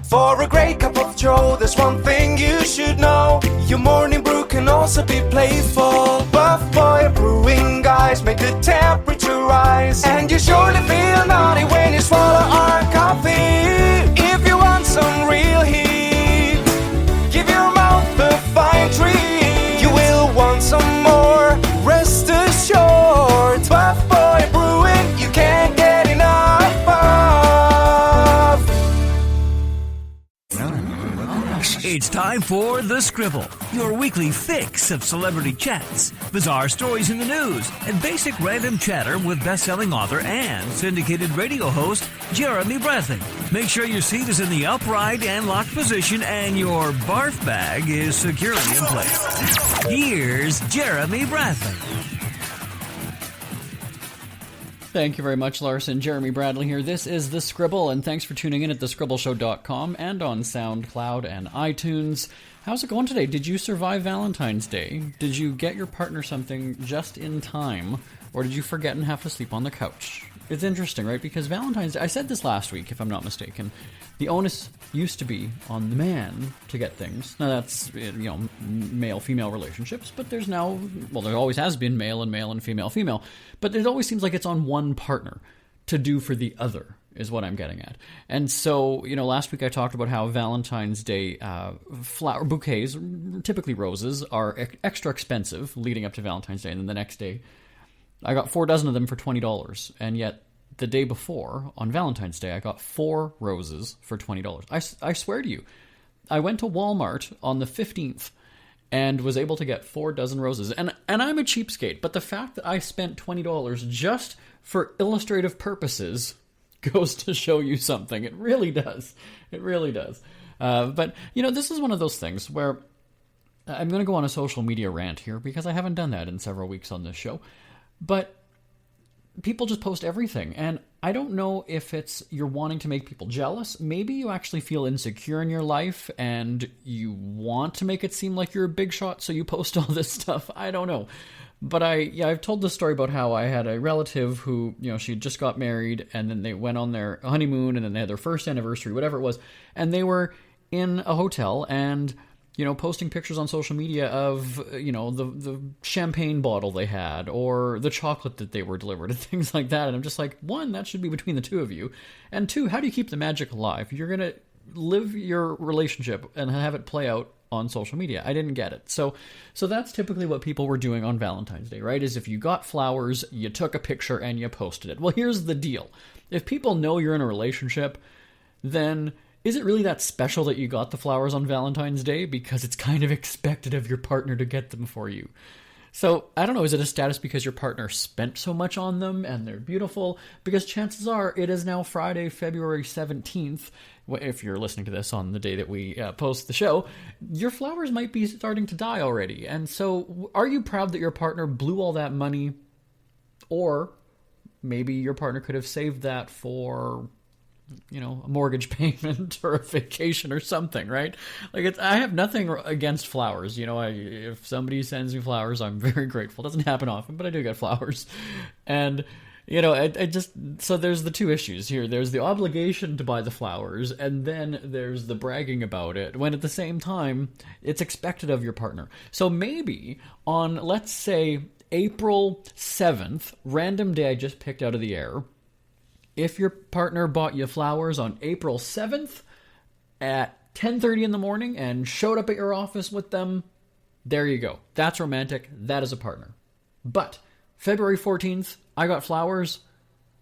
For a great cup of joe, there's one thing you should know. Your morning brew can also be playful. Buff Boy Brewing guys make the temperature rise. And you surely feel naughty when you swallow our coffee. If you want some real heat, give your mouth a fine treat. You will want some more, rest assured. Buff Boy Brewing, you can't get enough of. It's time for The Scribble, your weekly fix of celebrity chats, bizarre stories in the news, and basic random chatter with best-selling author and syndicated radio host Jeremy Bradley. Make sure your seat is in the upright and locked position and your barf bag is securely in place. Here's Jeremy Bradley. Thank you very much, Larson. Jeremy Bradley here. This is The Scribble, and thanks for tuning in at thescribbleshow.com and on SoundCloud and iTunes. How's it going today? Did you survive Valentine's Day? Did you get your partner something just in time? Or did you forget and have to sleep on the couch? It's interesting, right? Because Valentine's Day, I said this last week, if I'm not mistaken, the onus used to be on the man to get things. Now that's, male-female relationships, but there's now, well, there always has been male and female, but it always seems like it's on one partner to do for the other, is what I'm getting at. And so, last week I talked about how Valentine's Day flower bouquets, typically roses, are extra expensive leading up to Valentine's Day, and then the next day I got 4 dozen of them for $20, and yet the day before, on Valentine's Day, I got 4 roses for $20. I swear to you, I went to Walmart on the 15th and was able to get 4 dozen roses. And I'm a cheapskate, but the fact that I spent $20 just for illustrative purposes goes to show you something. It really does. It really does. But, this is one of those things where I'm going to go on a social media rant here because I haven't done that in several weeks on this show. But people just post everything, and I don't know if it's you're wanting to make people jealous. Maybe you actually feel insecure in your life, and you want to make it seem like you're a big shot, so you post all this stuff. I don't know. But I've told this story about how I had a relative who, she had just got married, and then they went on their honeymoon, and then they had their first anniversary, whatever it was, and they were in a hotel, and posting pictures on social media of, the champagne bottle they had or the chocolate that they were delivered and things like that. And I'm just like, one, that should be between the two of you. And two, how do you keep the magic alive? You're going to live your relationship and have it play out on social media. I didn't get it. So that's typically what people were doing on Valentine's Day, right? Is if you got flowers, you took a picture and you posted it. Well, here's the deal. If people know you're in a relationship, then is it really that special that you got the flowers on Valentine's Day? Because it's kind of expected of your partner to get them for you. So, I don't know, is it a status because your partner spent so much on them and they're beautiful? Because chances are it is now Friday, February 17th. If you're listening to this on the day that we post the show, your flowers might be starting to die already. And so, are you proud that your partner blew all that money? Or maybe your partner could have saved that for a mortgage payment or a vacation or something, right? Like, I have nothing against flowers. If somebody sends me flowers, I'm very grateful. It doesn't happen often, but I do get flowers. And, so there's the two issues here. There's the obligation to buy the flowers, and then there's the bragging about it, when at the same time, it's expected of your partner. So maybe on, let's say, April 7th, random day I just picked out of the air, if your partner bought you flowers on April 7th at 10:30 in the morning and showed up at your office with them, there you go. That's romantic. That is a partner. But February 14th, I got flowers.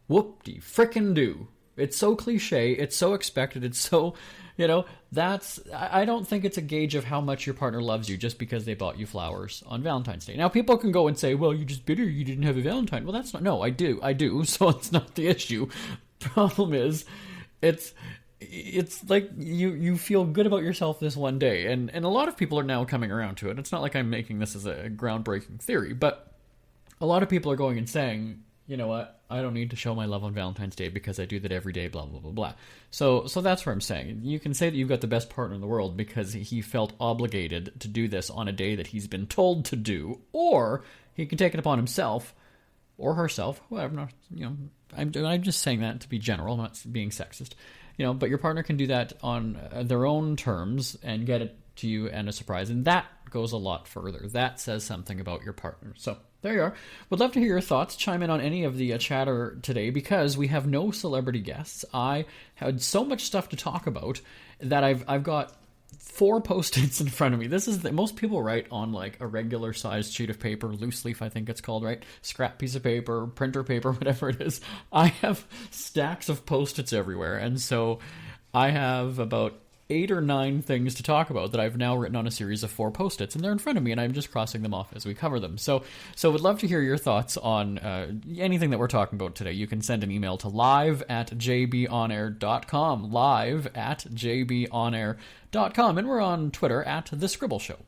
Whoop-de-frickin-do. It's so cliche. It's so expected. It's so, I don't think it's a gauge of how much your partner loves you just because they bought you flowers on Valentine's Day. Now, people can go and say, well, you're just bitter you didn't have a Valentine. Well, that's not, no, I do, so it's not the issue. Problem is, it's like you feel good about yourself this one day, and a lot of people are now coming around to it. It's not like I'm making this as a groundbreaking theory, but a lot of people are going and saying, you know what, I don't need to show my love on Valentine's Day because I do that every day, blah, blah, blah, blah. So that's what I'm saying. You can say that you've got the best partner in the world because he felt obligated to do this on a day that he's been told to do, or he can take it upon himself or herself, whoever, I'm just saying that to be general, I'm not being sexist, but your partner can do that on their own terms and get it to you and a surprise. And that goes a lot further. That says something about your partner. So there you are. Would love to hear your thoughts. Chime in on any of the chatter today, because we have no celebrity guests. I had so much stuff to talk about that I've got 4 Post-its in front of me. This is most people write on like a regular sized sheet of paper, loose leaf I think it's called, right? Scrap piece of paper, printer paper, whatever it is. I have stacks of Post-its everywhere, and so I have about 8 or 9 things to talk about that I've now written on a series of 4 Post-its, and they're in front of me, and I'm just crossing them off as we cover them. So would love to hear your thoughts on anything that we're talking about today. You can send an email to live@jbonair.com, live@jbonair.com, and we're on Twitter @The Scribble Show.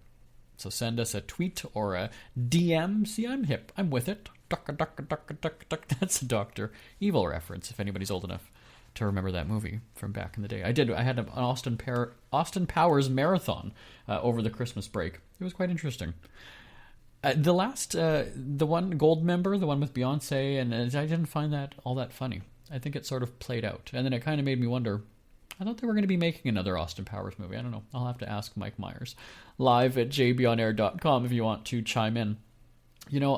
So send us a tweet or a DM. See, I'm hip. I'm with it. Duck, duck, duck, duck, duck. That's a Dr. Evil reference, if anybody's old enough to remember that movie from back in the day. I had an Austin Powers marathon over the Christmas break. It was quite interesting. The one Gold Member, the one with Beyonce, and I didn't find that all that funny. I think it sort of played out. And then it kind of made me wonder, I thought they were going to be making another Austin Powers movie. I don't know. I'll have to ask Mike Myers. live@jbonair.com if you want to chime in.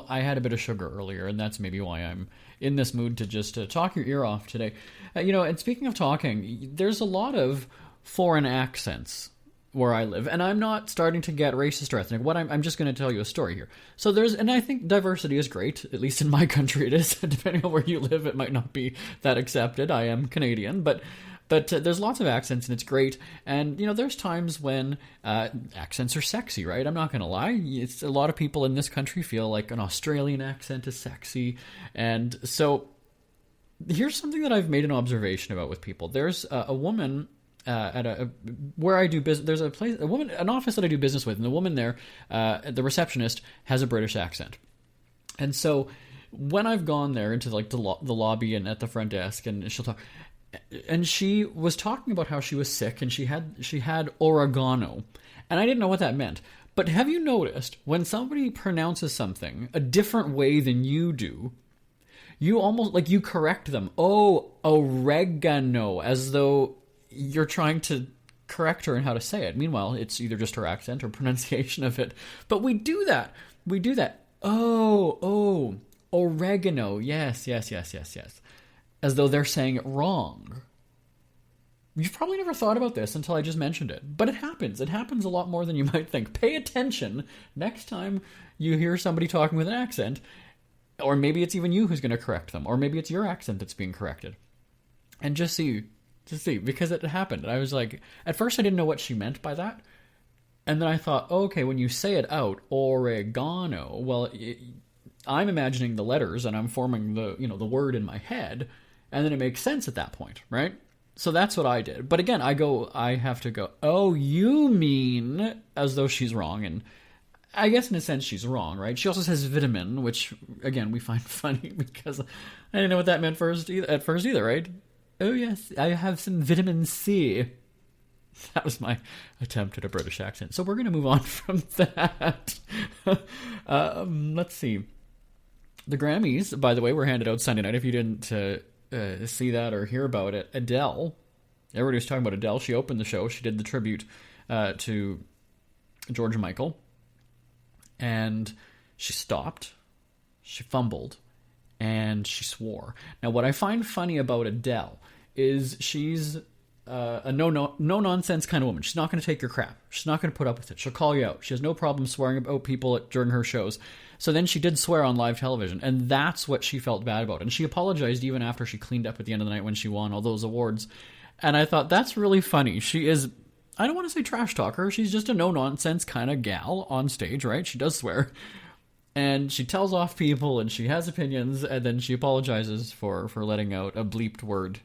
I had a bit of sugar earlier, and that's maybe why I'm in this mood to just talk your ear off today. And speaking of talking, there's a lot of foreign accents where I live, and I'm not starting to get racist or ethnic. I'm just going to tell you a story here. So and I think diversity is great, at least in my country it is. Depending on where you live, it might not be that accepted. I am Canadian, but there's lots of accents, and it's great. And, there's times when accents are sexy, right? I'm not going to lie. A lot of people in this country feel like an Australian accent is sexy. And so here's something that I've made an observation about with people. There's a woman where I do business. There's an office that I do business with, and the woman there, the receptionist, has a British accent. And so when I've gone there into like the lobby and at the front desk, and she'll talk, and she was talking about how she was sick and she had oregano, and I didn't know what that meant. But have you noticed when somebody pronounces something a different way than you do, you almost like you correct them? Oh, oregano, as though you're trying to correct her in how to say it. Meanwhile, it's either just her accent or pronunciation of it. But we do that. Oh, oregano. Yes. As though they're saying it wrong. You've probably never thought about this until I just mentioned it. But it happens. It happens a lot more than you might think. Pay attention next time you hear somebody talking with an accent. Or maybe it's even you who's going to correct them. Or maybe it's your accent that's being corrected. And just see, because it happened. And I was like, at first I didn't know what she meant by that. And then I thought, okay, when you say it out, oregano, well, I'm imagining the letters and I'm forming the word in my head, and then it makes sense at that point, right? So that's what I did. But again, I have to go, oh, you mean, as though she's wrong. And I guess in a sense she's wrong, right? She also says vitamin, which again we find funny because I didn't know what that meant at first either, right? Oh yes, I have some vitamin C. That was my attempt at a British accent. So we're going to move on from that. Let's see. The Grammys, by the way, were handed out Sunday night. If you didn't see that or hear about it, Adele, everybody was talking about Adele. She opened the show. She did the tribute to George Michael. And she stopped, she fumbled, and she swore. Now, what I find funny about Adele is she's a no-nonsense kind of woman. She's not going to take your crap. She's not going to put up with it. She'll call you out. She has no problem swearing about people during her shows. So then she did swear on live television, and that's what she felt bad about. And she apologized even after she cleaned up at the end of the night when she won all those awards. And I thought, that's really funny. She is, I don't want to say trash talker. She's just a no-nonsense kind of gal on stage, right? She does swear. And she tells off people, and she has opinions, and then she apologizes for letting out a bleeped word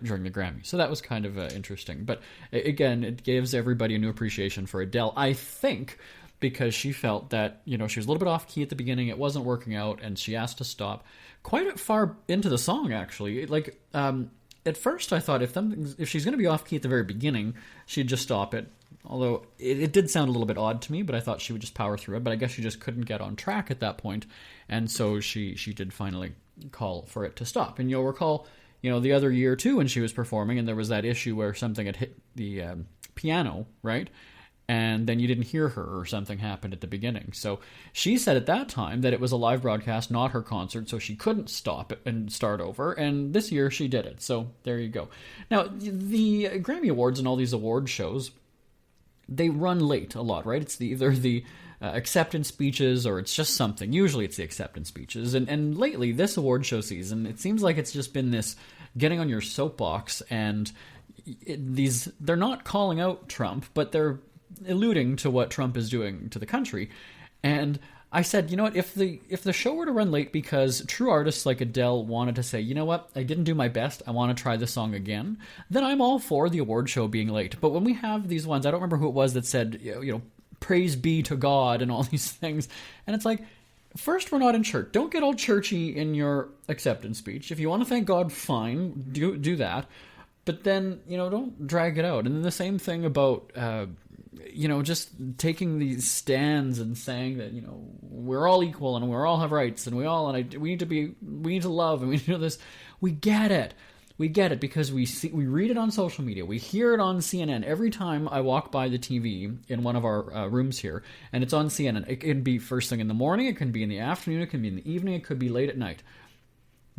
during the Grammy. So that was kind of interesting. But again, it gives everybody a new appreciation for Adele, I think, because she felt that, she was a little bit off key at the beginning, it wasn't working out, and she asked to stop quite far into the song, actually. Like, at first I thought if she's going to be off key at the very beginning, she'd just stop it. Although it did sound a little bit odd to me, but I thought she would just power through it. But I guess she just couldn't get on track at that point, and so she did finally call for it to stop. And you'll recall the other year too when she was performing, and there was that issue where something had hit the piano, right? And then you didn't hear her, or something happened at the beginning. So she said at that time that it was a live broadcast, not her concert, so she couldn't stop it and start over. And this year she did it. So there you go. Now, the Grammy Awards and all these award shows, they run late a lot, right? It's either the acceptance speeches or it's just something. Usually it's the acceptance speeches. And lately, this award show season, it seems like it's just been this getting on your soapbox, and they're not calling out Trump, but they're alluding to what Trump is doing to the country. And I said, you know what, if the show were to run late because true artists like Adele wanted to say, you know what, I didn't do my best, I want to try this song again, then I'm all for the award show being late. But when we have these ones, I don't remember who it was that said, praise be to God and all these things, and it's like, first, we're not in church. Don't get all churchy in your acceptance speech. If you want to thank God, fine, do that. But then, don't drag it out. And then the same thing about just taking these stands and saying that, we're all equal and we all have rights and we need to love and we need to do this. We get it. We get it because we read it on social media. We hear it on CNN. Every time I walk by the TV in one of our rooms here and it's on CNN, it can be first thing in the morning, it can be in the afternoon, it can be in the evening, it could be late at night.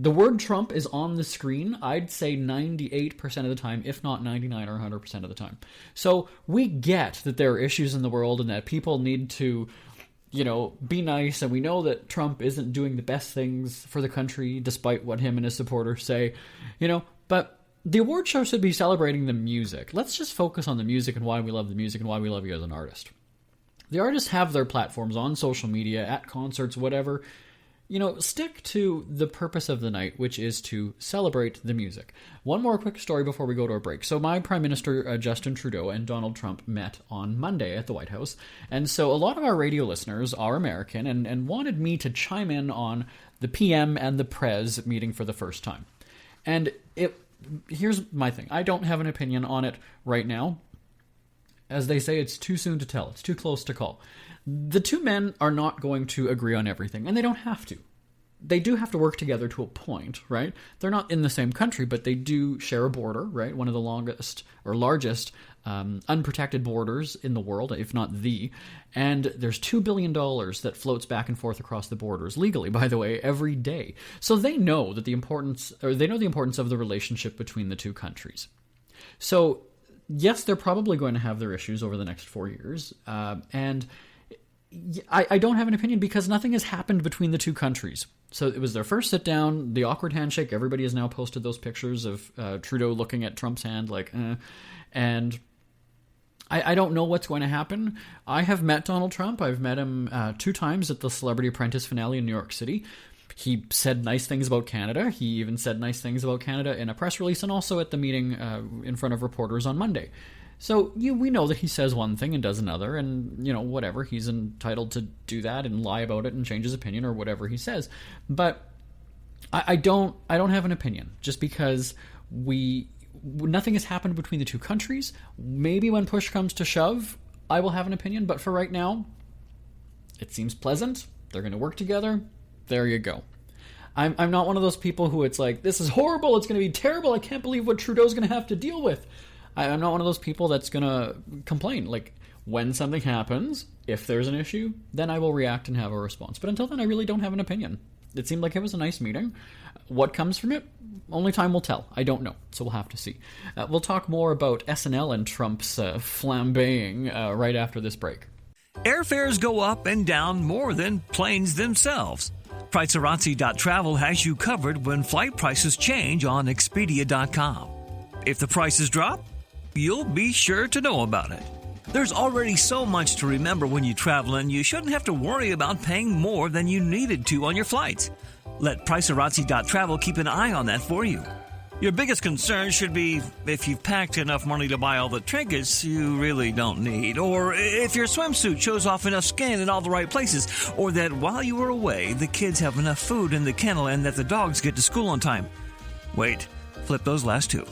The word Trump is on the screen, I'd say 98% of the time, if not 99 or 100% of the time. So we get that there are issues in the world and that people need to, be nice. And we know that Trump isn't doing the best things for the country, despite what him and his supporters say, But the award show should be celebrating the music. Let's just focus on the music and why we love the music and why we love you as an artist. The artists have their platforms on social media, at concerts, whatever. Stick to the purpose of the night, which is to celebrate the music. One more quick story before we go to a break. So my Prime Minister, Justin Trudeau, and Donald Trump met on Monday at the White House. And so a lot of our radio listeners are American and wanted me to chime in on the PM and the Prez meeting for the first time. And here's my thing. I don't have an opinion on it right now. As they say, it's too soon to tell. It's too close to call. The two men are not going to agree on everything, and they don't have to. They do have to work together to a point, right? They're not in the same country, but they do share a border, right? One of the longest or largest unprotected borders in the world, if not the. And there's $2 billion that floats back and forth across the borders, legally, by the way, every day. So they know that the importance of the relationship between the two countries. So yes, they're probably going to have their issues over the next 4 years, and I don't have an opinion because nothing has happened between the two countries. So it was their first sit down, the awkward handshake. Everybody has now posted those pictures of Trudeau looking at Trump's hand and I don't know what's going to happen. I have met Donald Trump. I've met him 2 times at the Celebrity Apprentice finale in New York City. He said nice things about Canada. He even said nice things about Canada in a press release and also at the meeting in front of reporters on Monday. So we know that he says one thing and does another, and whatever, he's entitled to do that and lie about it and change his opinion or whatever he says. But I don't have an opinion just because nothing has happened between the two countries. Maybe when push comes to shove, I will have an opinion. But for right now, it seems pleasant. They're going to work together. There you go. I'm not one of those people who it's like, this is horrible. It's going to be terrible. I can't believe what Trudeau's going to have to deal with. I'm not one of those people that's going to complain. Like, when something happens, if there's an issue, then I will react and have a response. But until then, I really don't have an opinion. It seemed like it was a nice meeting. What comes from it? Only time will tell. I don't know, so we'll have to see. We'll talk more about SNL and Trump's flambeing right after this break. Airfares go up and down more than planes themselves. Pricearazzi.travel has you covered when flight prices change on Expedia.com. If the prices drop, you'll be sure to know about it. There's already so much to remember when you travel, and you shouldn't have to worry about paying more than you needed to on your flights. Let Pricearazzi.travel keep an eye on that for you. Your biggest concern should be if you've packed enough money to buy all the trinkets you really don't need, or if your swimsuit shows off enough skin in all the right places, or that while you are away, the kids have enough food in the kennel and that the dogs get to school on time. Wait, flip those last two.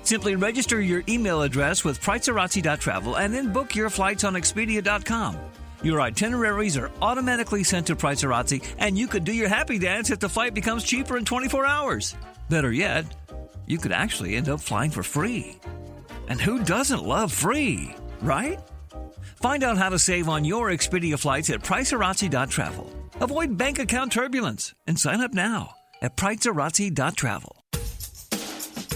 Simply register your email address with Pricearazzi.travel and then book your flights on Expedia.com. Your itineraries are automatically sent to Pricearazzi, and you could do your happy dance if the flight becomes cheaper in 24 hours. Better yet, you could actually end up flying for free. And who doesn't love free, right? Find out how to save on your Expedia flights at pricearazzi.travel. Avoid bank account turbulence and sign up now at pricearazzi.travel.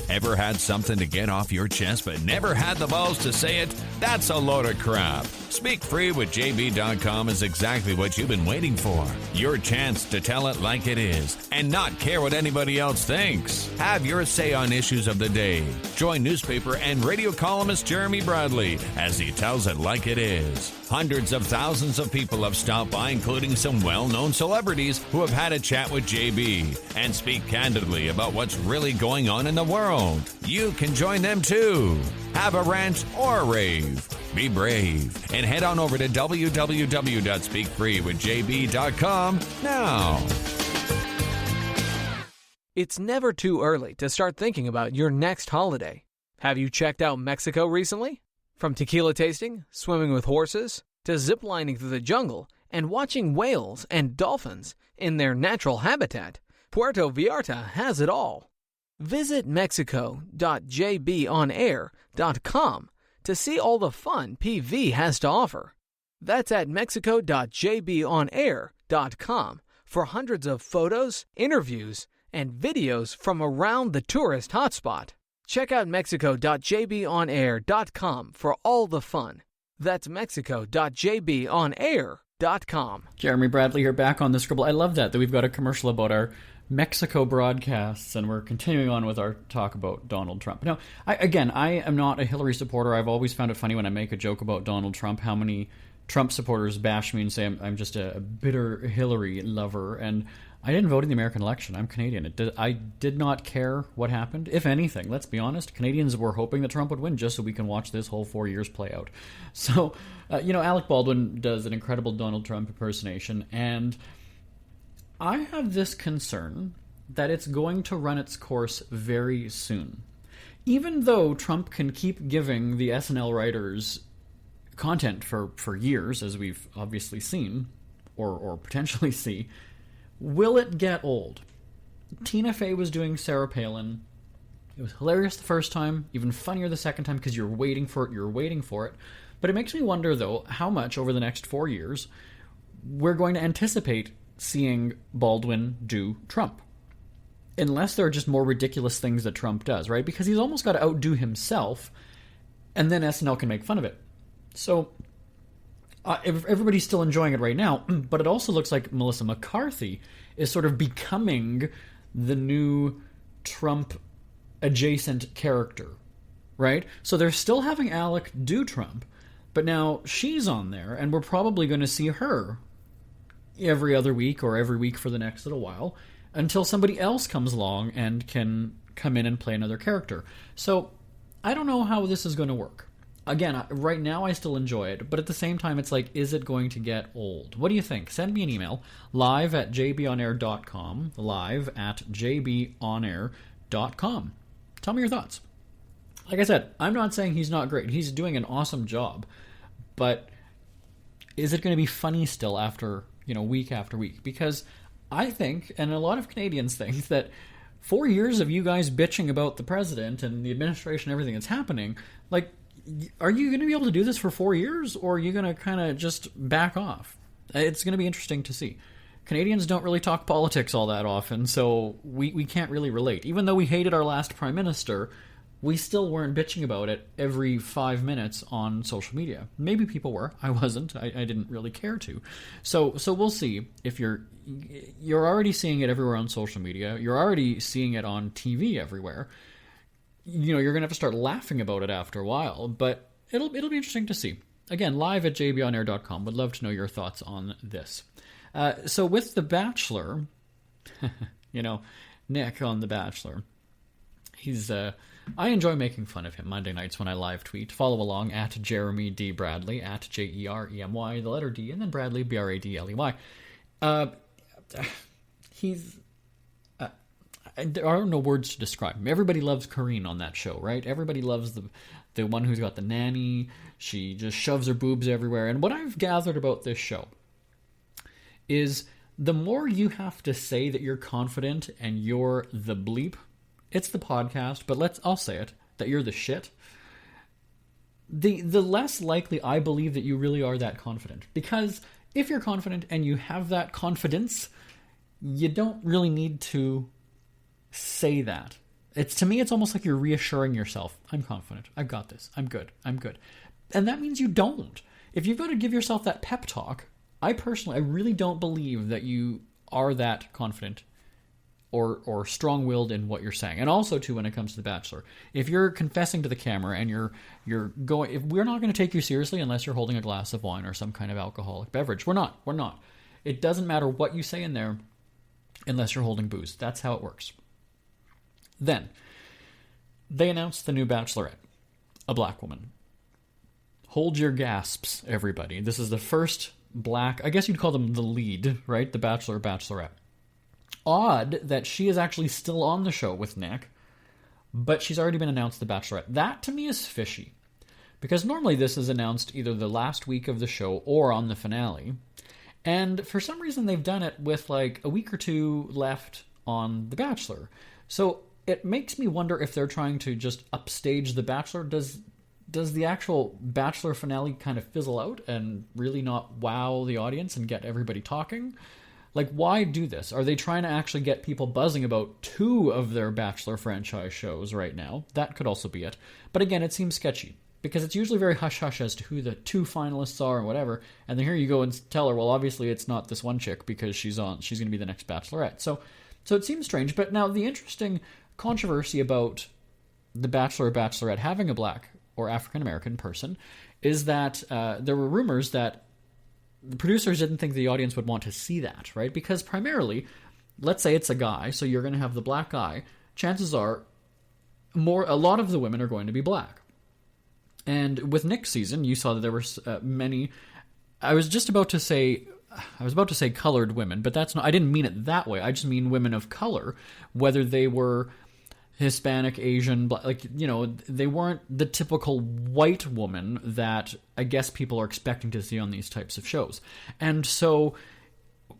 Ever had something to get off your chest but never had the balls to say it? That's a load of crap. Speak Free with JB.com is exactly what you've been waiting for. Your chance to tell it like it is and not care what anybody else thinks. Have your say on issues of the day. Join newspaper and radio columnist Jeremy Bradley as he tells it like it is. Hundreds of thousands of people have stopped by, including some well-known celebrities who have had a chat with JB and speak candidly about what's really going on in the world. You can join them too. Have a rant or a rave. Be brave and head on over to www.speakfreewithjb.com now. It's never too early to start thinking about your next holiday. Have you checked out Mexico recently? From tequila tasting, swimming with horses, to ziplining through the jungle and watching whales and dolphins in their natural habitat, Puerto Vallarta has it all. Visit mexico.jbonair.com to see all the fun PV has to offer. That's at mexico.jbonair.com for hundreds of photos, interviews, and videos from around the tourist hotspot. Check out mexico.jbonair.com for all the fun. That's mexico.jbonair.com. Jeremy Bradley here, back on the Scribble. I love that we've got a commercial about our Mexico broadcasts, and we're continuing on with our talk about Donald Trump. Now, I am not a Hillary supporter. I've always found it funny when I make a joke about Donald Trump, how many Trump supporters bash me and say I'm just a bitter Hillary lover, and I didn't vote in the American election. I'm Canadian. I did not care what happened. If anything, let's be honest, Canadians were hoping that Trump would win just so we can watch this whole 4 years play out. So, Alec Baldwin does an incredible Donald Trump impersonation, and I have this concern that it's going to run its course very soon. Even though Trump can keep giving the SNL writers content for years, as we've obviously seen, or potentially see, will it get old? Tina Fey was doing Sarah Palin. It was hilarious the first time, even funnier the second time because you're waiting for it. But it makes me wonder, though, how much over the next 4 years we're going to anticipate seeing Baldwin do Trump. Unless there are just more ridiculous things that Trump does, right? Because he's almost got to outdo himself, and then SNL can make fun of it. So everybody's still enjoying it right now, but it also looks like Melissa McCarthy is sort of becoming the new Trump-adjacent character, right? So they're still having Alec do Trump, but now she's on there, and we're probably going to see her every other week or every week for the next little while until somebody else comes along and can come in and play another character. So I don't know how this is going to work. Again, right now I still enjoy it, but at the same time it's like, is it going to get old? What do you think? Send me an email, live@jbonair.com, live@jbonair.com. Tell me your thoughts. Like I said, I'm not saying he's not great. He's doing an awesome job, but is it going to be funny still after, week after week? Because I think, and a lot of Canadians think, that 4 years of you guys bitching about the president and the administration, everything that's happening, like, are you going to be able to do this for 4 years, or are you going to kind of just back off? It's going to be interesting to see. Canadians don't really talk politics all that often, so we can't really relate. Even though we hated our last prime minister, we still weren't bitching about it every 5 minutes on social media. Maybe people were. I wasn't. I didn't really care to. So we'll see. If you're already seeing it everywhere on social media, you're already seeing it on TV everywhere, you're going to have to start laughing about it after a while, but it'll be interesting to see. Again, live@jbonair.com. Would love to know your thoughts on this. So with The Bachelor, Nick on The Bachelor, he's I enjoy making fun of him Monday nights when I live tweet. Follow along at Jeremy D. Bradley, at Jeremy, the letter D, and then Bradley, Bradley. He's... there are no words to describe him. Everybody loves Karine on that show, right? Everybody loves the one who's got the nanny. She just shoves her boobs everywhere. And what I've gathered about this show is the more you have to say that you're confident and you're the bleep it's the podcast, but I'll say it, that you're the shit, the less likely I believe that you really are that confident. Because if you're confident and you have that confidence, you don't really need to say that. To me, it's almost like you're reassuring yourself. I'm confident. I've got this. I'm good. And that means you don't. If you've got to give yourself that pep talk, I really don't believe that you are that confident or strong-willed in what you're saying. And also, too, when it comes to The Bachelor, if you're confessing to the camera and you're going... If we're not going to take you seriously unless you're holding a glass of wine or some kind of alcoholic beverage. We're not. It doesn't matter what you say in there unless you're holding booze. That's how it works. Then, they announced the new Bachelorette, a black woman. Hold your gasps, everybody. This is the first black... I guess you'd call them the lead, right? The Bachelor, Bachelorette. Odd that she is actually still on the show with Nick, but she's already been announced the Bachelorette. That, to me, is fishy. Because normally this is announced either the last week of the show or on the finale. And for some reason, they've done it with like a week or two left on The Bachelor. So it makes me wonder if they're trying to just upstage The Bachelor. Does the actual Bachelor finale kind of fizzle out and really not wow the audience and get everybody talking? Like, why do this? Are they trying to actually get people buzzing about two of their Bachelor franchise shows right now? That could also be it. But again, it seems sketchy, because it's usually very hush-hush as to who the two finalists are and whatever, and then here you go and tell her, well, obviously it's not this one chick because she's going to be the next Bachelorette. So it seems strange. But now, the interesting controversy about the Bachelor or Bachelorette having a black or African-American person is that there were rumors that the producers didn't think the audience would want to see that, right? Because primarily, let's say it's a guy, so you're going to have the black guy. Chances are, a lot of the women are going to be black. And with Nick's season, you saw that there were many. I was about to say colored women, but that's not. I didn't mean it that way. I just mean women of color, whether they were Hispanic, Asian, black, they weren't the typical white woman that I guess people are expecting to see on these types of shows. And so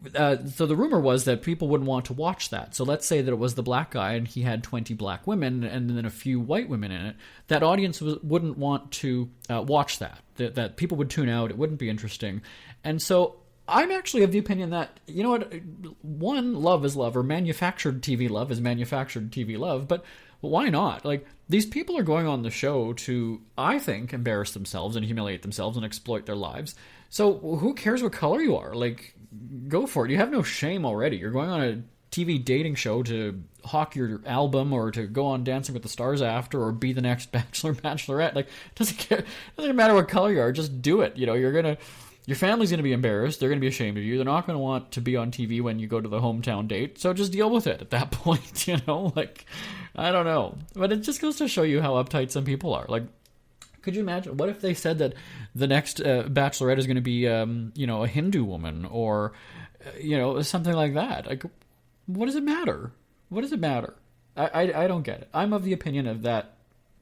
the rumor was that people wouldn't want to watch that. So let's say that it was the black guy and he had 20 black women and then a few white women in it. That audience wouldn't want to watch that. That people would tune out. It wouldn't be interesting. And so I'm actually of the opinion that, you know what, one, love is love, or manufactured TV love is manufactured TV love, but why not? Like, these people are going on the show to, I think, embarrass themselves and humiliate themselves and exploit their lives. So who cares what color you are? Like, go for it. You have no shame already. You're going on a TV dating show to hawk your album or to go on Dancing with the Stars after or be the next Bachelor, Bachelorette. Like, it doesn't matter what color you are. Just do it. Your family's going to be embarrassed. They're going to be ashamed of you. They're not going to want to be on TV when you go to the hometown date. So just deal with it at that point, Like, I don't know. But it just goes to show you how uptight some people are. Like, could you imagine? What if they said that the next Bachelorette is going to be, a Hindu woman or, something like that? Like, what does it matter? What does it matter? I don't get it. I'm of the opinion of that.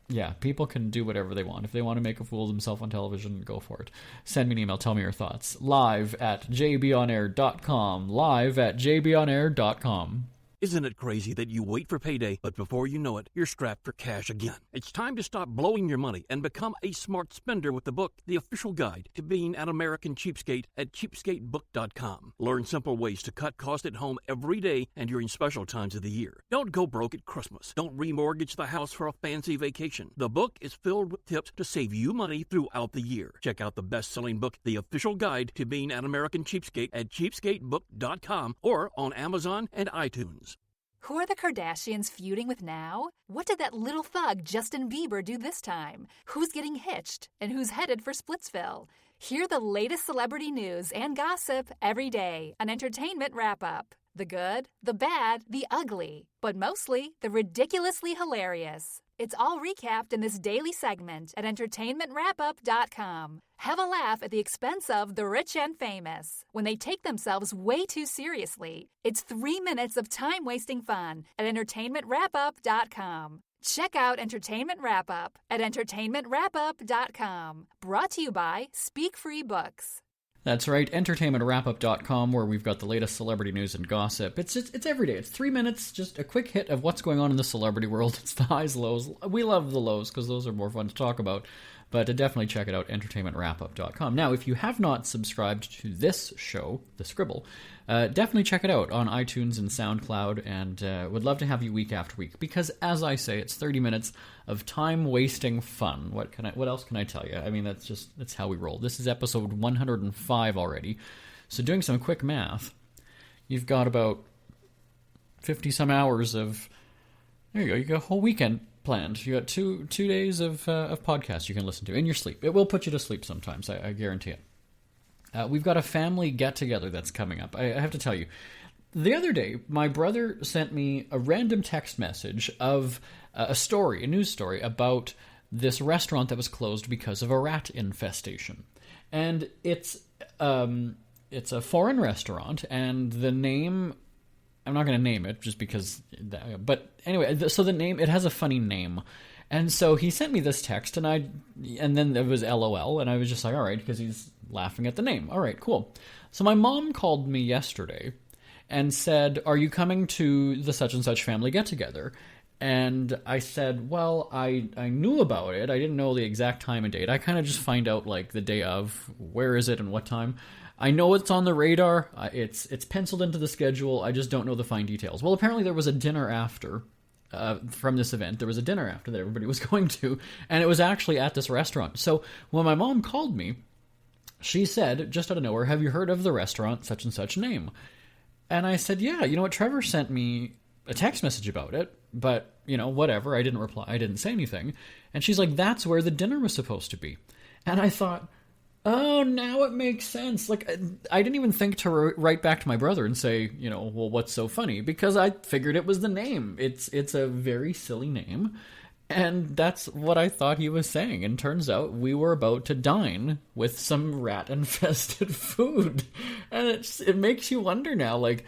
Yeah, people can do whatever they want. If they want to make a fool of themselves on television, go for it. Send me an email. Tell me your thoughts. live@jbonair.com. live@jbonair.com. Isn't it crazy that you wait for payday, but before you know it, you're strapped for cash again? It's time to stop blowing your money and become a smart spender with the book, The Official Guide to Being an American Cheapskate at cheapskatebook.com. Learn simple ways to cut costs at home every day and during special times of the year. Don't go broke at Christmas. Don't remortgage the house for a fancy vacation. The book is filled with tips to save you money throughout the year. Check out the best-selling book, The Official Guide to Being an American Cheapskate at cheapskatebook.com or on Amazon and iTunes. Who are the Kardashians feuding with now? What did that little thug Justin Bieber do this time? Who's getting hitched? And who's headed for Splitsville? Hear the latest celebrity news and gossip every day on Entertainment Wrap-Up. The good, the bad, the ugly, but mostly the ridiculously hilarious. It's all recapped in this daily segment at entertainmentwrapup.com. Have a laugh at the expense of the rich and famous when they take themselves way too seriously. It's 3 minutes of time-wasting fun at entertainmentwrapup.com. Check out Entertainment Wrap-Up at entertainmentwrapup.com. Brought to you by Speak Free Books. That's right, entertainmentwrapup.com, where we've got the latest celebrity news and gossip. It's every day. It's 3 minutes, just a quick hit of what's going on in the celebrity world. It's the highs, lows. We love the lows because those are more fun to talk about. But definitely check it out, entertainmentwrapup.com. Now, if you have not subscribed to this show, The Scribble, definitely check it out on iTunes and SoundCloud, and would love to have you week after week. Because, as I say, it's 30 minutes of time-wasting fun. What else can I tell you? I mean, that's how we roll. This is episode 105 already. So doing some quick math, you've got about 50-some hours of... There you go, you got a whole weekend planned. You got two days of podcasts you can listen to in your sleep. It will put you to sleep sometimes, I guarantee it. We've got a family get-together that's coming up. I have to tell you, the other day, my brother sent me a random text message of a news story about this restaurant that was closed because of a rat infestation. And it's a foreign restaurant, and the name... I'm not going to name it just because... But anyway, so the name... It has a funny name. And so he sent me this text, and then it was LOL, and I was just like, all right, because he's laughing at the name. All right, cool. So my mom called me yesterday and said, are you coming to the such-and-such family get-together? And I said, well, I knew about it. I didn't know the exact time and date. I kind of just find out, like, the day of, where is it and what time. I know it's on the radar. It's penciled into the schedule. I just don't know the fine details. Well, apparently there was a dinner after from this event. There was a dinner after that everybody was going to, and it was actually at this restaurant. So when my mom called me, she said, just out of nowhere, have you heard of the restaurant such and such name? And I said, yeah, you know what, Trevor sent me a text message about it, but, you know, whatever. I didn't reply. I didn't say anything. And she's like, that's where the dinner was supposed to be. And I thought... Oh, now it makes sense. Like, I didn't even think to write back to my brother and say, you know, well, what's so funny? Because I figured it was the name. It's a very silly name, and that's what I thought he was saying. And turns out we were about to dine with some rat-infested food. And it makes you wonder now, like,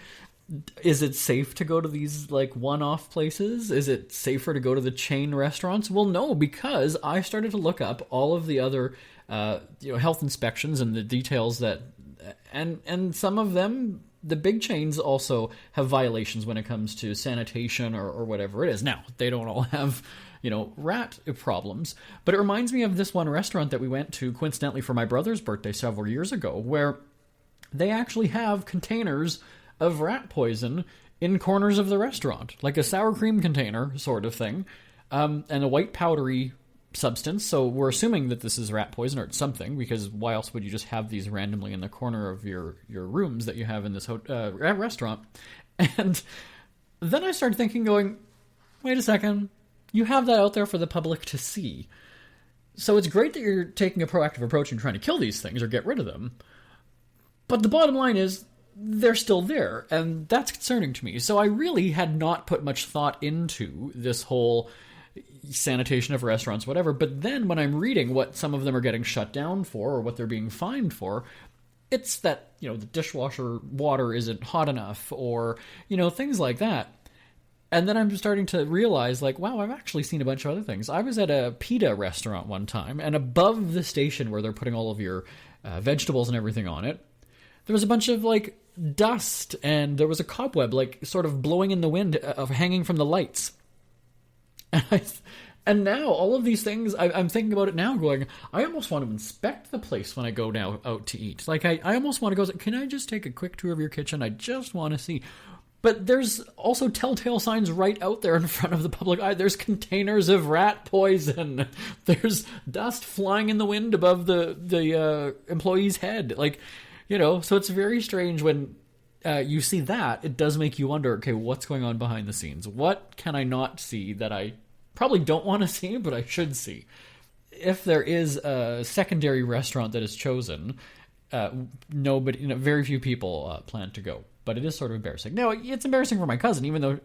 is it safe to go to these, like, one-off places? Is it safer to go to the chain restaurants? Well, no, because I started to look up all of the other... health inspections and the details that, and some of them, the big chains also have violations when it comes to sanitation or whatever it is. Now, they don't all have, rat problems, but it reminds me of this one restaurant that we went to coincidentally for my brother's birthday several years ago, where they actually have containers of rat poison in corners of the restaurant, like a sour cream container sort of thing, and a white powdery substance. So we're assuming that this is rat poison or it's something, because why else would you just have these randomly in the corner of your rooms that you have in this restaurant? And then I started thinking, going, wait a second, you have that out there for the public to see. So it's great that you're taking a proactive approach and trying to kill these things or get rid of them. But the bottom line is, they're still there, and that's concerning to me. So I really had not put much thought into this whole sanitation of restaurants, whatever. But then when I'm reading what some of them are getting shut down for or what they're being fined for, it's that, the dishwasher water isn't hot enough or, things like that. And then I'm starting to realize, like, wow, I've actually seen a bunch of other things. I was at a pita restaurant one time, and above the station where they're putting all of your vegetables and everything on it, there was a bunch of, like, dust, and there was a cobweb, like, sort of blowing in the wind of hanging from the lights. And now, all of these things, I'm thinking about it now, going, I almost want to inspect the place when I go now out to eat. Like, I almost want to go, can I just take a quick tour of your kitchen? I just want to see. But there's also telltale signs right out there in front of the public eye. There's containers of rat poison. There's dust flying in the wind above the employee's head. Like, so it's very strange when you see that. It does make you wonder, okay, what's going on behind the scenes? What can I not see that I probably don't want to see, but I should see? If there is a secondary restaurant that is chosen, nobody, very few people plan to go. But it is sort of embarrassing. Now, it's embarrassing for my cousin, even though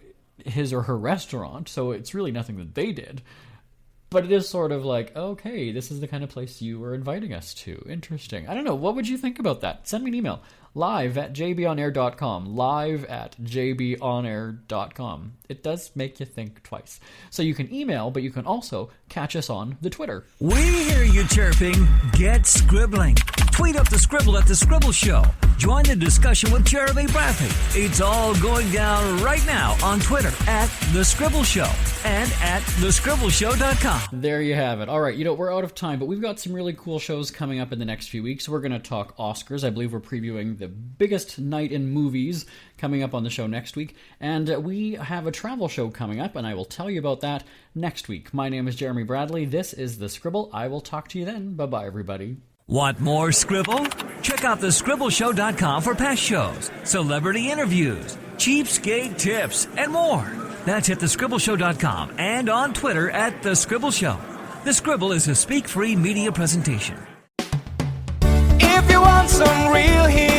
his or her restaurant, so it's really nothing that they did. But it is sort of like, okay, this is the kind of place you were inviting us to. Interesting. I don't know. What would you think about that? Send me an email. live at jbonair.com. Live at jbonair.com. It does make you think twice. So you can email, but you can also catch us on the Twitter. We hear you chirping. Get scribbling. Tweet up the Scribble at The Scribble Show. Join the discussion with Jeremy Bradley. It's all going down right now on Twitter at The Scribble Show and at thescribbleshow.com. There you have it. All right, we're out of time, but we've got some really cool shows coming up in the next few weeks. We're going to talk Oscars. I believe we're previewing the biggest night in movies coming up on the show next week. And we have a travel show coming up, and I will tell you about that next week. My name is Jeremy Bradley. This is The Scribble. I will talk to you then. Bye-bye, everybody. Want more Scribble? Check out thescribbleshow.com for past shows, celebrity interviews, cheapskate tips, and more. That's at thescribbleshow.com and on Twitter at The Scribble Show. The Scribble is a speak-free media presentation. If you want some real heat